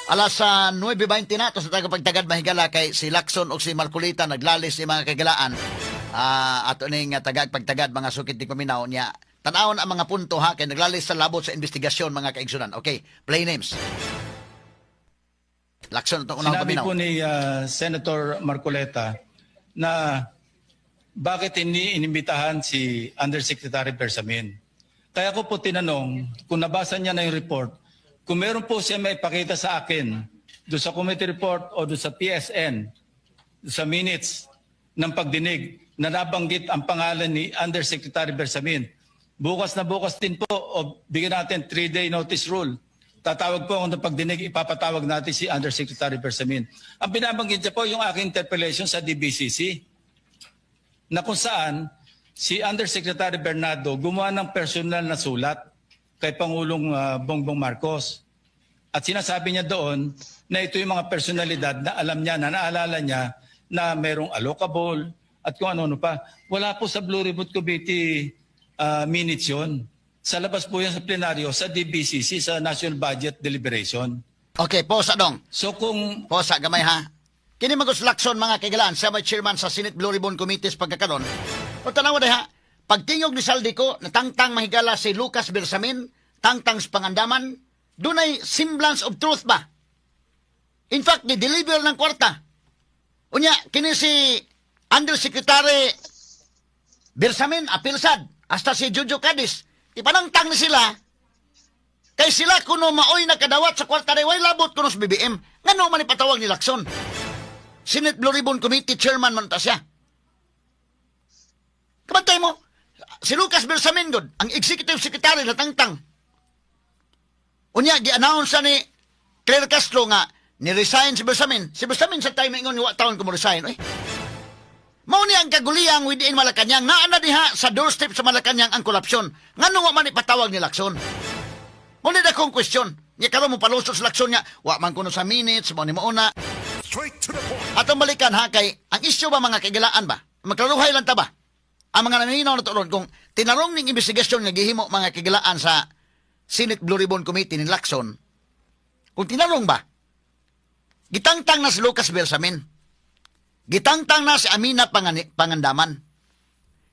Alas 9:20 na to sa tagapagtagad mahigala kay si Lacson o si Marcolita naglalis ni mga kagalaan. Ato ning tagapagtagad mga sukit di paminaw niya. Tanawon ang mga punto ha kay naglalis sa labot sa investigasyon mga kaigsunan. Okay, play names. Lacson itong unang Sinabi paminaw. po ni Senator Marcoleta na bakit hindi inimbitahan si Undersecretary Bersamin. Kaya ko po tinanong kung nabasa niya na yung report, kung meron po siya may pakita sa akin doon sa committee report o doon sa PSN, sa minutes ng pagdinig na nabanggit ang pangalan ni Undersecretary Bersamin. Bukas na bukas din po o bigyan natin 3-day notice rule. Tatawag po ako ng pagdinig, ipapatawag natin si Undersecretary Bersamin. Ang binabanggit niya po yung aking interpellation sa DBCC na kung saan si Undersecretary Bernardo gumawa ng personal na sulat kay Pangulong Bongbong Marcos. At sinasabi niya doon na ito yung mga personalidad na alam niya, na naalala niya na merong allocable at kung ano-ano pa. Wala po sa Blue Ribbon Committee minutes yun. Sa labas po yan sa plenaryo, sa DBCC, sa National Budget Deliberation. Okay, posa dong. So kung Posa, gamay ha. Kini Magos Lacson mga kagalaan, siya may chairman sa Senate Blue Ribbon Committees pagkakaroon. O tanawa ha, pagtingog ni Saldico, natangtang mahigala si Lucas Bersamin, tangtang sa pangandaman, dunay semblance of truth ba? In fact, ni-deliver ng kwarta. Unya, kini si Undersecretary Bersamin, apilsad, hasta si Jojo Cadiz, ipanangtang ni sila, kay sila kuno maoy nakadawat sa kwarta na way labot kuno sa BBM, nga no man ipatawag ni Lacson. Senate Blue Ribbon Committee Chairman man ta siya. Kabantay mo, si Lucas Bersamin god, ang Executive Secretary na tangtang. Unya, gi-announce ni Claire Castro nga, ni-resign si Bersamin. Si Bersamin sa time ingon, wa taon ko mo resign. Mao ni ang kaguliyang within Malacanang, naana diha sa doorstep sa Malacanang ang korupsyon. Ngano wa man ipatawag ni Lacson? Muna na kong question. Nga karon mo palusot sa Lacson niya, wa man kuno sa minutes, mo ni mauna. Straight to the point. Atong balikan ha, kay ang isyu ba mga kagilaan ba? Magklaruhay lang ta ba? Ang mga naminaw na tulon kung tinarong ning investigasyon nga gihimo mga kagilaan sa Senate Blue Ribbon Committee ni Lacson, kung tinarong ba, gitangtang na si Lucas Bersamin, gitangtang na si Amina Pangandaman,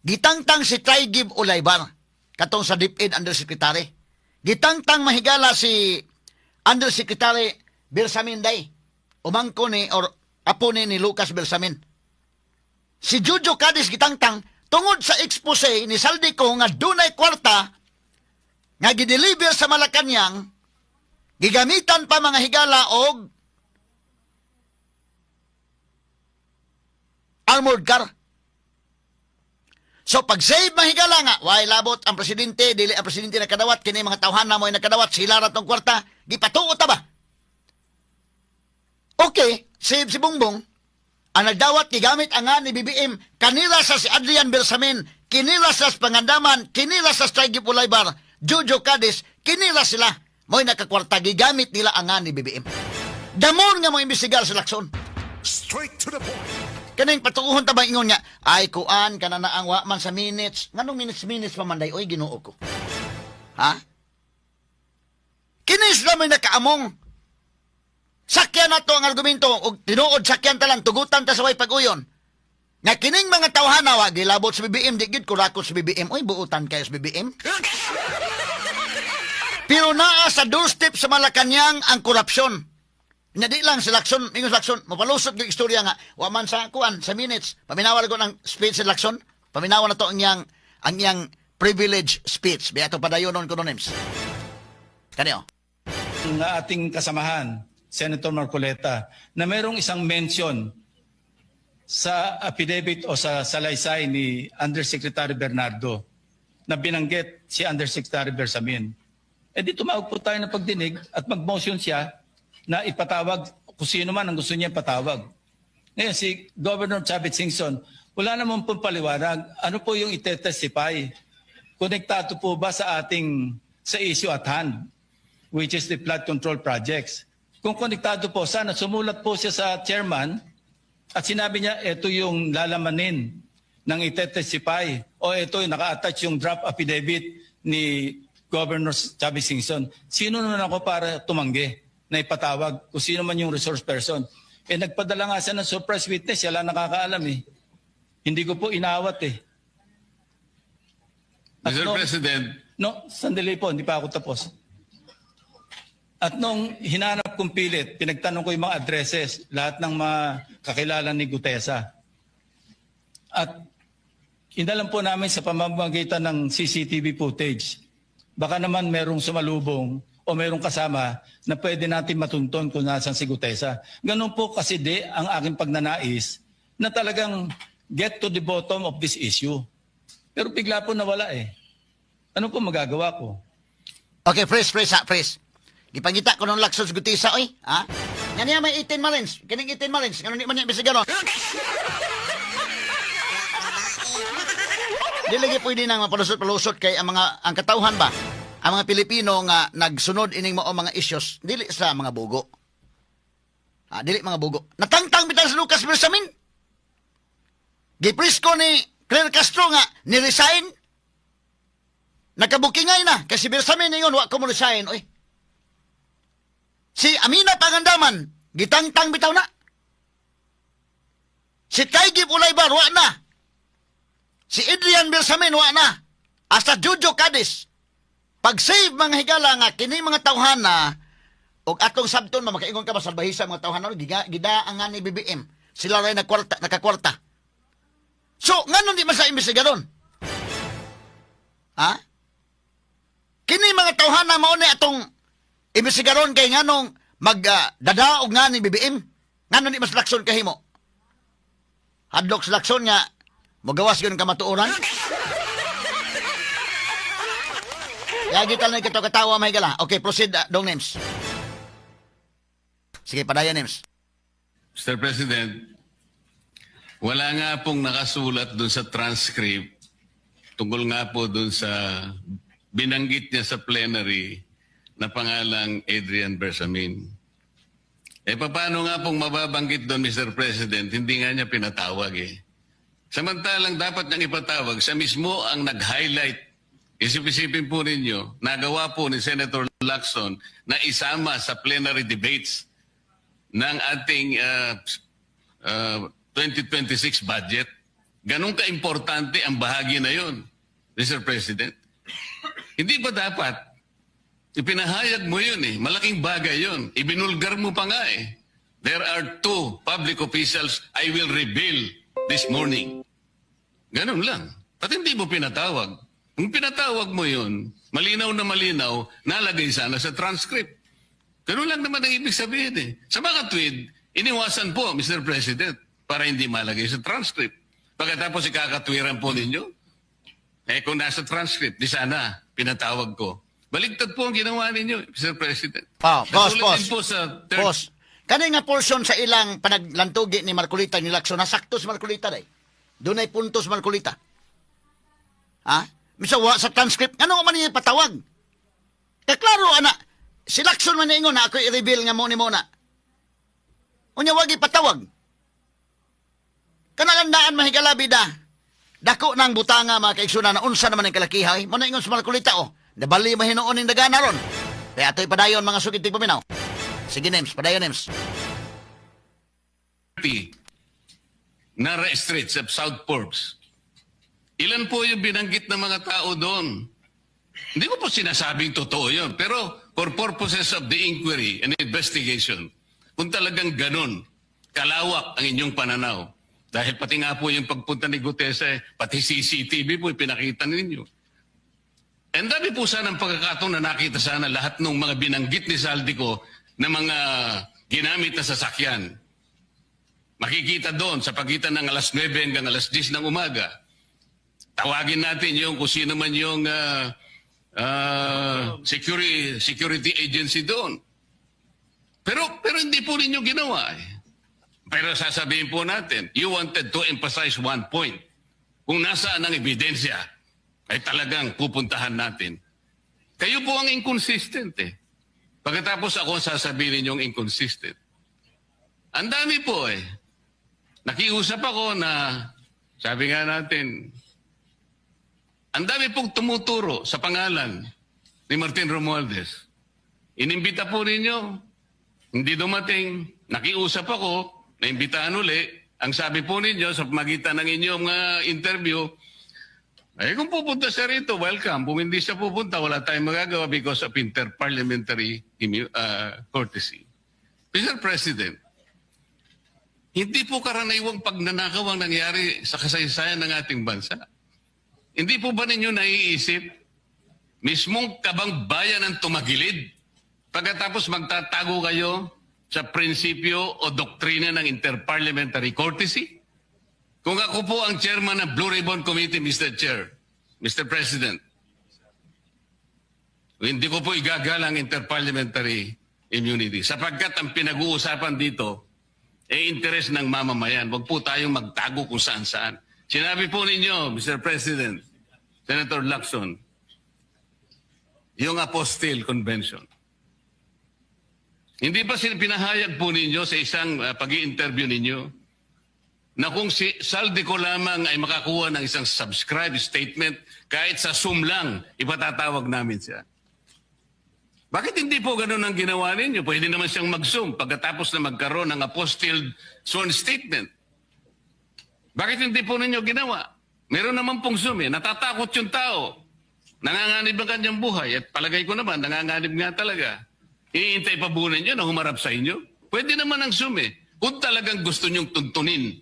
gitangtang si Traigib Ulaybar, katong sa DepEd Undersecretary, gitangtang mahigala si Undersecretary Bersamin day, umangko ni or apo ni Lucas Bersamin. Si Jojo Cadiz gitangtang tungod sa expose ni Saldico nga dunay kwarta nga gideliver sa Malacanang, gigamitan pa mga higala og armored car. So pag-save mga higala nga, way labot ang presidente, dili ang presidente nakadawat, kini mga tawhana mo ay nakadawat, sila ratong kwarta, gipatuot ta ba? Okay, save si Bongbong, ang nagdawat gigamit ang nga ni BBM, kanila sa si Adrian Bersamin, kinila sa Pangandaman, kinila sa Traigib Ulaybar, Jojo Cadiz, kinila sila, mo'y nakakwarta, gigamit nila ang nga ni BBM. Damon nga mga imbestigar sa Lacson. Straight to the point. Kaning patuuhon ta ba ingon niya, ay kuan, kanana ang wa man sa minutes, nganong minutes pa manday, oy ginoo ko. Ha? Kinis na may nakaamong, sakyan na to ang argumento, o tinuod sakyan ta lang, tugutan ta sa way pag-uyon. Nga kining mga tawhana, wa, gilabot sa BBM, di gid kurakot sa BBM, oy buutan kayo sa BBM. Pero naa sa doorstep sa Malacanang ang korupsyon. Hindi lang si Lacson, ingos Lacson, mapalusot yung istorya nga, waman sa kuan, sa minutes, paminawal ko ng speech si Lacson, paminawal na to ang iyang privilege speech. Biya ito padayonon ko no names. Kanyo? ang ating kasamahan, Senator Marcoleta, na mayroong isang mention sa affidavit o sa salaysay ni Undersecretary Bernardo na binanggit si Undersecretary Bersamin. Di tumawag po tayo ng pagdinig at mag-motion siya na ipatawag kung sino man ang gusto niya ipatawag. Ngayon, si Governor Chavit Singson, wala naman pong paliwanag. Ano po yung ite-testify? Konektado po ba sa issue at hand, which is the flood control projects? Kung konektado po, sana sumulat po siya sa chairman at sinabi niya, ito yung lalamanin ng ite-testify o ito yung naka-attach yung draft affidavit ni Governor Chavit Singson. Sino naman ako para tumanggi na ipatawag kung sino man yung resource person. Eh nagpadala nga siya ng surprise witness, siya lang nakakaalam eh. Hindi ko po inawat eh. At Mr. nung- President, No, sandali po, hindi pa ako tapos. At nung hinanap kong pilit, pinagtanong ko yung mga addresses, lahat ng mga kakilala ni Gutesa. At inalam po namin sa pamamagitan ng CCTV footage, baka naman merong sumalubong o merong kasama na pwede natin matunton kung nasan si Gutesa. Ganun po kasi ang aking pagnanais na talagang get to the bottom of this issue. Pero bigla po nawala eh. Ano po magagawa ko? Okay, fresh. Gipangita ko ng Lacson sa Gutisa, oy. Ha? Yan niya may 18 marines. Kining 18 marines. Ganun di man niya ibisigaro. Di lagi pwede nang mapalusot-palusot kay ang katauhan ba? Ang mga Pilipino nga nagsunod ining mao mga issues, dili sa mga bugo. Dili mga bugo. Natangtang bitan sa Lucas Bersamin. Giprisko ni Claire Castro nga ni-resign. Nagkabukingay na kasi Bersamin ningon wa ko mo resign, oy. Si Amina Pangandaman gitangtang bitaw na. Si Taygib Ulaybar wa na. Si Adrian Bersamin wa na. Hasta Jojo Cadiz. Pag-save mga higala nga kini mga tawhan na og atong sabton makaingon ka ba sa bahisa mga tawhan na gidaan nga ni BBM. Sila ray nakakwarta. So, ngano di man sa imbestigadon? Ha? Kini mga tawhan na mao ni atong imbestigadon kay nganong magdadaog nga ni BBM. Ngano di mas Lacson kahimo? Hadlok sa Lacson nga mogawas gyud ka matuoran. Lagi tal na katawa may gala. Okay, proceed, Dong Names. Sige, padaya Names. Mr. President, wala nga pong nakasulat doon sa transcript tungkol nga po doon sa binanggit niya sa plenary na pangalang Adrian Bersamin. Eh, paano nga pong mababanggit doon, Mr. President? Hindi nga niya pinatawag eh. Samantalang dapat niyang ipatawag, siya mismo ang nag-highlight. Isip-isipin po ninyo, nagawa po ni Senator Lacson na isama sa plenary debates ng ating 2026 budget. Ganun ka-importante ang bahagi na yon, Mr. President. Hindi ba dapat ipinahayag mo yun eh? Malaking bagay yun. Ibinulgar mo pa nga eh. There are 2 public officials I will reveal this morning. Ganun lang. At hindi mo pinatawag. Kung pinatawag mo yun, malinaw na malinaw, nalagay sana sa transcript. Ganun lang naman ang ibig sabihin eh. Sa mga tweet, iniwasan po, Mr. President, para hindi malagay sa transcript. Pagkatapos ikakatwiran po ninyo, eh kung nasa transcript, di sana pinatawag ko. Baligtad po ang ginawa ninyo, Mr. President. Katulad din po sa Boss, kanay nga portion sa ilang panaglantugi ni Marcolita ni Lacson, nasakto si Marcolita day. Doon ay puntos Marcolita. Ha? Misa sa transcript, ano man niya patawag? Klaro, ana, si Lacson man niingon na ako i-reveal nga mo ni Mona. Unya wag ipatawag. Kanalandaan mahigalabi da. Dako nang butanga mga kaigsuna na unsa naman ang kalakihay. Mo na ingon sa Marcolita, oh. Nabali mahinoon ng dagana ron. Kaya ato'y padayon mga sugid tig paminaw. Sige, Nems, padayon, Nems. Nara Street sa South Forbes. Ilan po yung binanggit ng mga tao doon? Hindi ko po sinasabing totoo yun. Pero for purposes of the inquiry and investigation, kung talagang ganun, kalawak ang inyong pananaw. Dahil pati nga po yung pagpunta ni Gutesa, pati CCTV po pinakita ninyo. And dami po sana ang pagkakataon na nakita sana lahat ng mga binanggit ni Saldico na mga ginamit na sasakyan. Makikita doon sa pagitan ng alas 9 hanggang alas 10 ng umaga. Tawagin natin yung kung sino man yung security agency doon. Pero hindi po ninyo ginawa eh. Pero sasabihin po natin, you wanted to emphasize one point. Kung nasaan ang ebidensya, ay talagang pupuntahan natin. Kayo po ang inconsistent eh. Pagkatapos ako sasabihin ninyong inconsistent. Ang dami po eh. Nakiusap ako na, sabi nga natin, ang dami pong tumuturo sa pangalan ni Martin Romualdez. Inimbita po ninyo, Hindi dumating, nakiusap ako, naimbitahan uli. Ang sabi po ninyo sa pamagitan ng inyong interview, ay kung pupunta siya rito, welcome. Kung hindi siya pupunta, wala tayong magagawa because of inter-parliamentary courtesy. Mr. President, hindi po karaniwang pagnanakaw ang nangyari sa kasaysayan ng ating bansa. Hindi po ba ninyo naiisip, mismong kabang bayan ang tumagilid pagkatapos magtatago kayo sa prinsipyo o doktrina ng inter-parliamentary courtesy? Kung ako po ang chairman ng Blue Ribbon Committee, Mr. Chair, Mr. President, hindi ko po igagalang inter-parliamentary immunity sapagkat ang pinag-uusapan dito ay interes ng mamamayan. Huwag po tayong magtago kung saan-saan. Sinabi po ninyo, Mr. President, Senator Lacson, yung Apostille Convention. Hindi ba pinahayag po ninyo sa isang pag-i-interview ninyo na kung si Saldico lamang ay makakuha ng isang subscribe statement, kahit sa Zoom lang, ipatatawag namin siya. Bakit hindi po ganun ang ginawa ninyo? Pwede naman siyang mag-Zoom pagkatapos na magkaroon ng apostilled sworn statement. Bakit hindi po ninyo ginawa? Meron naman pong Zoom eh. Natatakot yung tao. Nanganganib ang kanyang buhay. At palagay ko naman, nanganganib nga talaga. Iintay pa po ninyo na humarap sa inyo? Pwede naman ang Zoom eh. Kung talagang gusto nyong tuntunin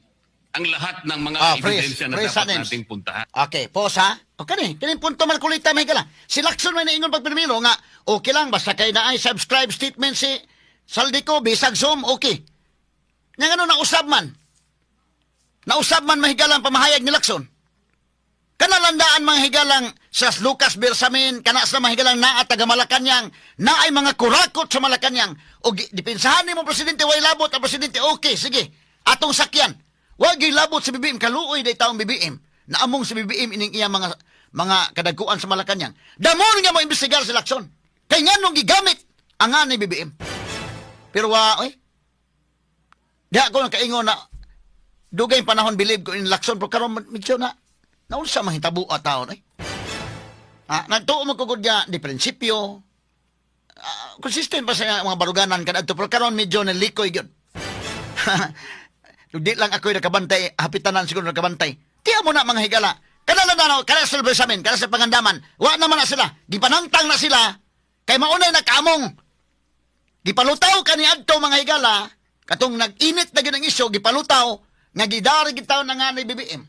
ang lahat ng mga ebidensya na dapat nating puntahan. Okay, pause ha. O kani punto Marcolita may kala. Si Lacson may naingon pag pinamilo nga, okay lang, basta kay na ay subscribe statement si Saldico, bisag Zoom, okay. Nga ano, nausab man. Nausab man mahigalang pamahayag ni Lacson. Kanalandaan mga higalang sa Lucas Bersamin, kana sa mahigalang naa taga Malacañang, na ay mga kurakot sa Malacañang. O dipinsahan ni mo, Presidente, way labot, ang Presidente, okay, sige, atong sakyan. Wag labot si BBM, kaluoy day taong BBM. Naamong si BBM ining iya mga kadagkuan sa Malacañang. Damon nga mo imbestigar si Lacson. Kay nga nung gigamit ang nga ni BBM. Pero di ako nakaingon na dugay panahon believe ko in Lacson, pero karon medyo na naunsa mahitabo at taon nagtuo mo kugod nga di prinsipyo. Consistent pa sa mga baruganan kadto, pero karon medyo nalikoy gyud. Di lang ako'y nakabantay, hapitanan siguro nakabantay. Tiya mo na mga higala. Kanala na, kanala sa Bersamin, kanala sa Pangandaman. Wa naman na sila. Gipanangtang na sila. Kay maunay na kamong. Gipalutaw ka ni Adto mga higala. Katong nag-init na ginang isyo, gipalutaw. Nga gidari gitaw na nga ni BBM.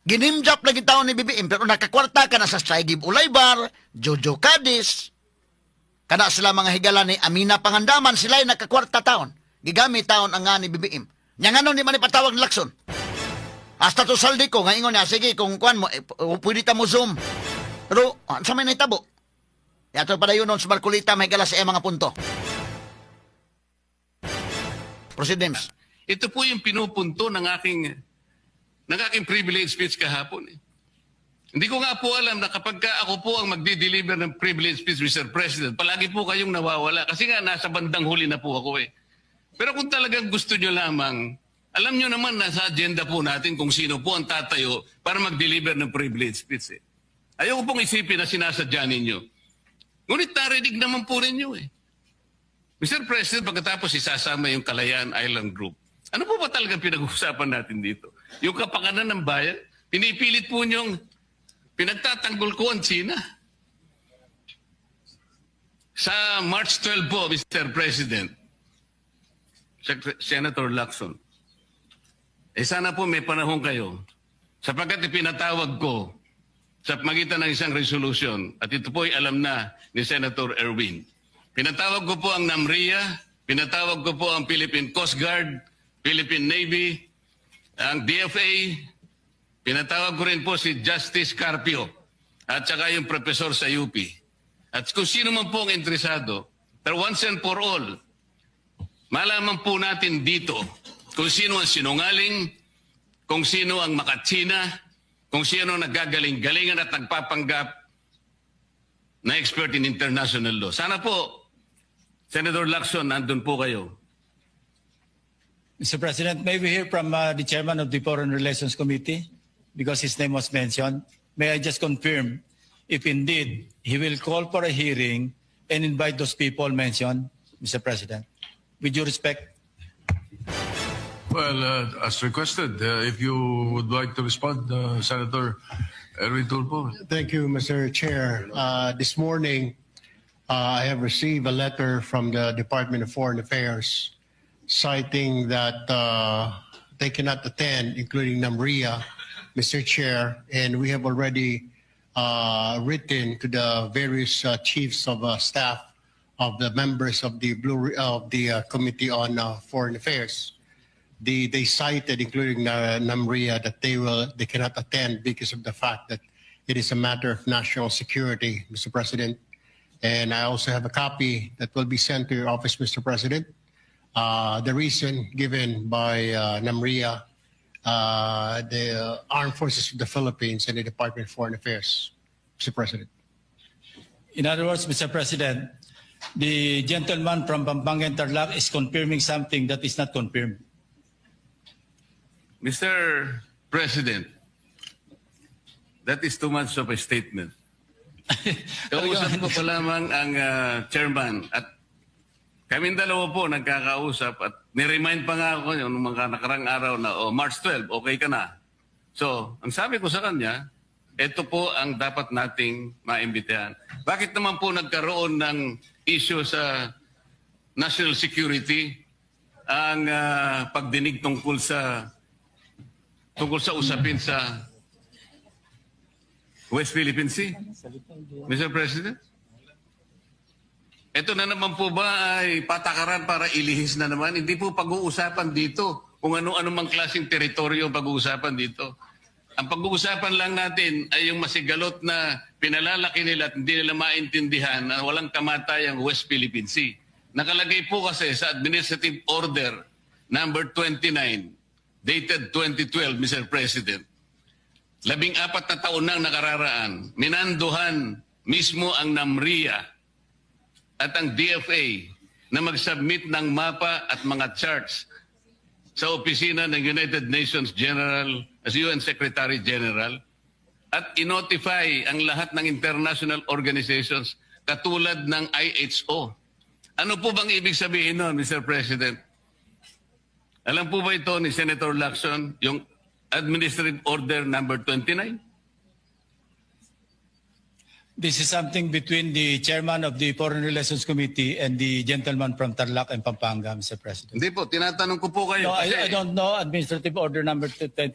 Ginimjap na gitaw ni BBM. Pero nakakwarta ka na sa Saigib Ulaybar, Jojo Cadiz. Kana sila mga higala ni Amina Pangandaman, sila'y nakakwarta taon. Gigamit taon ang nga ni BBM. Yang ano ni man ipatawag ni Lacson. Hasta to Saldico, nga ingon niya, sige, kung kuan mo, pwede ta mo Zoom. Pero, sa may naitabo. Yato pa na yun nun sa Marcolita, may galas mga punto. Proceed, Dems. Ito po yung pinupunto ng aking privilege speech kahapon. Hindi ko nga po alam na kapag ako po ang magdi-deliver ng privilege speech, Mr. President, palagi po kayong nawawala. Kasi nga, nasa bandang huli na po ako eh. Pero kung talagang gusto nyo lamang, alam nyo naman nasa agenda po natin kung sino po ang tatayo para mag-deliver ng privilege speech. Ayoko pong isipin na sinasadya ninyo. Ngunit narinig naman po ninyo eh. Mr. President, pagkatapos isasama yung Kalayaan Island Group, ano po ba talagang pinag-uusapan natin dito? Yung kapakanan ng bayan, pinipilit po nyong pinagtatanggol ko ang China. Sa March 12 po, Mr. President, Senator Lacson, sana po may panahon kayo sapagkat ipinatawag ko sa magitan ng isang resolution at ito po ay alam na ni Senator Erwin. Pinatawag ko po ang NAMRIA, pinatawag ko po ang Philippine Coast Guard, Philippine Navy, ang DFA, pinatawag ko rin po si Justice Carpio at saka yung professor sa UP. At kung sino man po ang interesado, pero once and for all, malaman po natin dito kung sino ang sinungaling, kung sino ang makatsina, kung sino ang nagagaling-galingan at nagpapanggap na expert in international law. Sana po, Senator Lacson, nandun po kayo. Mr. President, may we hear from the chairman of the Foreign Relations Committee because his name was mentioned. May I just confirm if indeed he will call for a hearing and invite those people mentioned, Mr. President? With due respect. Well, as requested, if you would like to respond, Senator Erwin Tulfo. Thank you, Mr. Chair. This morning, I have received a letter from the Department of Foreign Affairs citing that they cannot attend, including Namria, Mr. Chair, and we have already written to the various chiefs of staff of the members of the Committee on Foreign Affairs. They cited, including Namria, that they cannot attend because of the fact that it is a matter of national security, Mr. President. And I also have a copy that will be sent to your office, Mr. President. The reason given by Namria, the Armed Forces of the Philippines, and the Department of Foreign Affairs, Mr. President. In other words, Mr. President, the gentleman from Pampanga and Tarlac is confirming something that is not confirmed. Mr. President, that is too much of a statement. Kausap ko pa lamang ang chairman at kaming dalawa po nagkakausap at niremind pa nga ako yung mga nakarang araw na March 12, okay ka na. So, ang sabi ko sa kanya, ito po ang dapat nating maimbitahan. Bakit naman po nagkaroon ng issue sa national security ang pagdinig tungkol sa usapin sa West Philippine Sea? Mr. President? Ito na naman po ba ay patakaran para ilihis na naman? Hindi po pag-uusapan dito kung ano-ano mang klaseng teritoryo ang pag-uusapan dito. Ang pag-uusapan lang natin ay yung masigalot na pinalalaki nila at hindi nila maintindihan na walang kamatay ang West Philippine Sea. Nakalagay po kasi sa Administrative Order number 29 dated 2012, Mr. President. 14 na taon nang nakararaan, minanduhan mismo ang NAMRIA at ang DFA na mag-submit ng mapa at mga charts sa opisina ng United Nations General as UN Secretary General at inotify ang lahat ng international organizations katulad ng IHO. Ano po bang ibig sabihin nun, Mr. President? Alam po ba ito ni Senator Lacson, yung Administrative Order number 29? This is something between the chairman of the Foreign Relations Committee and the gentleman from Tarlac and Pampanga, Mr. President. Hindi po, tinatanong ko po kayo. No, I don't know Administrative Order number 29.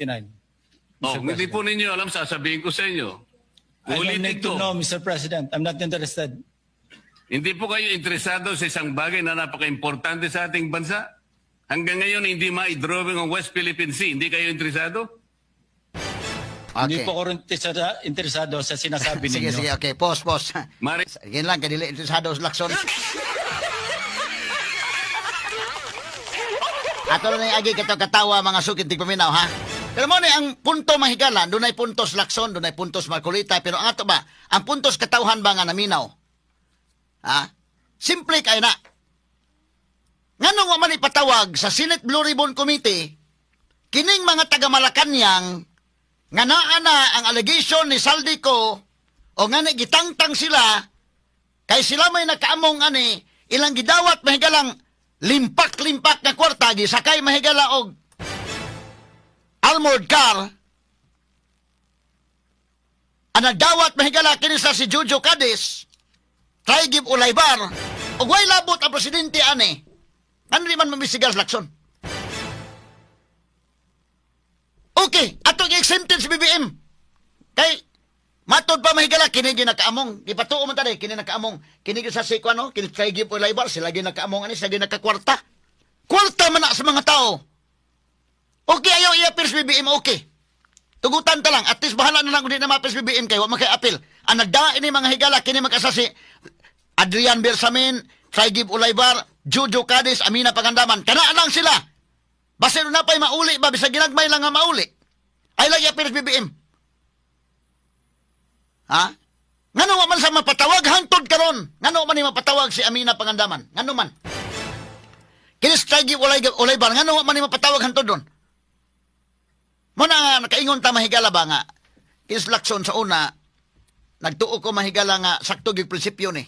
Hindi po ninyo alam, sasabihin ko sa inyo. I don't Ulitin need to ko. know, Mr. President. I'm not interested. Hindi po kayo interesado sa isang bagay na napaka-importante sa ating bansa? Hanggang ngayon, hindi ma-drawing ang West Philippine Sea. Hindi kayo interesado? Hindi Okay. po ko rin interesado sa sinasabi Sige, ninyo. sige, okay. Pause. Mari, Yan lang, kanila interesado sa Lacson. Ato na yung agi katawa mga sukit di paminaw, ha? Pero mo ang punto mahigala, doon ay puntos Lacson, doon ay puntos Marcolita, pero ang ato ba, ang puntos katawhan ba nga naminaw? Ha? Simple kayo na. Nganong wa man ipatawag sa Senate Blue Ribbon Committee, kining mga taga-Malacanang, nga naa na ang allegation ni Saldico, o nga gitangtang sila, kay sila may nakaamong ani, ilang gidawat mahigalang limpak-limpak na kwarta, gisakay mahigala og armored car, ang nagdawat mahigala kinisa si Jojo Cadiz, Traigib Ulaybar, o way labot ang presidente ani, ano di man mamisigas Lacson? Okay, ato i-exempted si BBM. Kay, matod pa mahigala, kini ginakaamong. Ipatuo man tadi, kini nakaamong. Kini sa sikwa, no? Kini Traigib Ulaybar, sila ginakaamong ani, sila ginakakwarta. Kwarta man na sa mga tao. Okay, ayaw i-appeal si BBM, okay. Tugutan ta lang, at least bahala na lang kung di na ma-appeal si BBM kayo, wag maki-appeal. Ang nagdaan ini mga higala, kini mag-asasi, Adrian Bersamin, Traigib Ulaybar, Jojo Cadiz, Amina Pangandaman. Kanaan lang sila. Basta na pa'y mauli ba? Bisa ginagmay lang nga mauli. Ay lang i-appeal si BBM. Ha? Ngano man sa mapatawag hangtod karon? Ngano man ni mapatawag si Amina Pangandaman? Ngano man? Kinis Traigib Ulaybar, ngano man ni mapatawag hangtod doon? Muna nakaingon ta mahigala ba nga? Kinis Lacson sa una, nagtuo ko mahigala nga sakto gyud prinsipyo ni.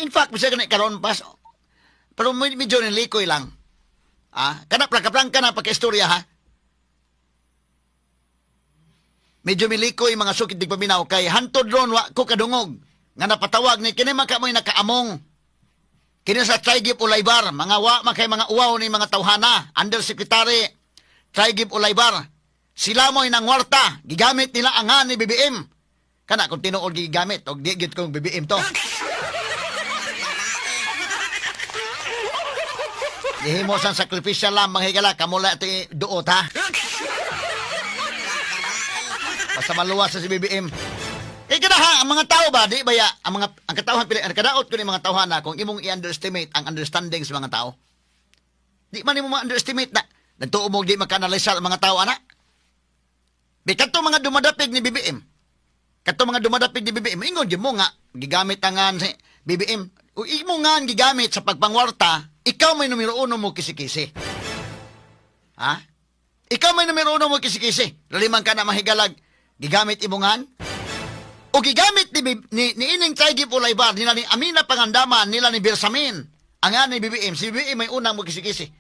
In fact, bisa ganit karon pas. Pero medyo nilikoy lang. Kana plaka-plangka na pagka-istorya ha. Medyo milikoy mga sukit di paminaw kay hantod ron wa ko kadungog nga napatawag ni kini makamoy nakaamong. Kini sa Traigip Ulaybar, mga wa makay mga uwaw ni mga tawhana, Undersecretary Traigip Ulaybar. Sila mo'y nangwarta, gigamit nila ang ni BBM. Kana kung tinuod gigamit, o di gid kong BBM to. Gihimo sang sacrificial lamb mga higala, kamula iti duot ha. Basta maluwas sa si BBM. Kada ha, ang mga tao ba, di ba ya, ang katawhan pili, ang kadaot ko ni mga tawhan na kung imong i-underestimate ang understanding sa mga tao. Di man mo ma-underestimate na, nagtuo mo di maka-analyze ang mga tao, anak. Di kato mga dumadapig ni BBM. Kato mga dumadapig ni BBM, ingon di mo nga, gigamit ang si BBM. O imo nga gigamit sa pagpangwarta, ikaw may numero 1 mo kisi-kisi. Ha? Ikaw may numero 1 mo kisi-kisi. Laliman ka na mahigalag, gigamit imo nga. O gigamit ni Ining Traigip Ulaybar, nila ni Amina Pangandaman, nila ni Bersamin. Ang nga ni BBM, si BBM may unang mo kisi-kisi.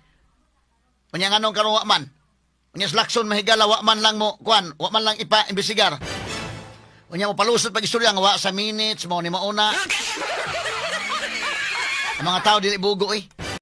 Kanya nga nung karong wakman. Kanya slakson mahigala, wakman lang mo, wakman lang ipa-imbestigar. Kanya mo palusot pag-istorya, nga wa sa minutes, mo ni mauna. Ang mga tao dili bugo eh.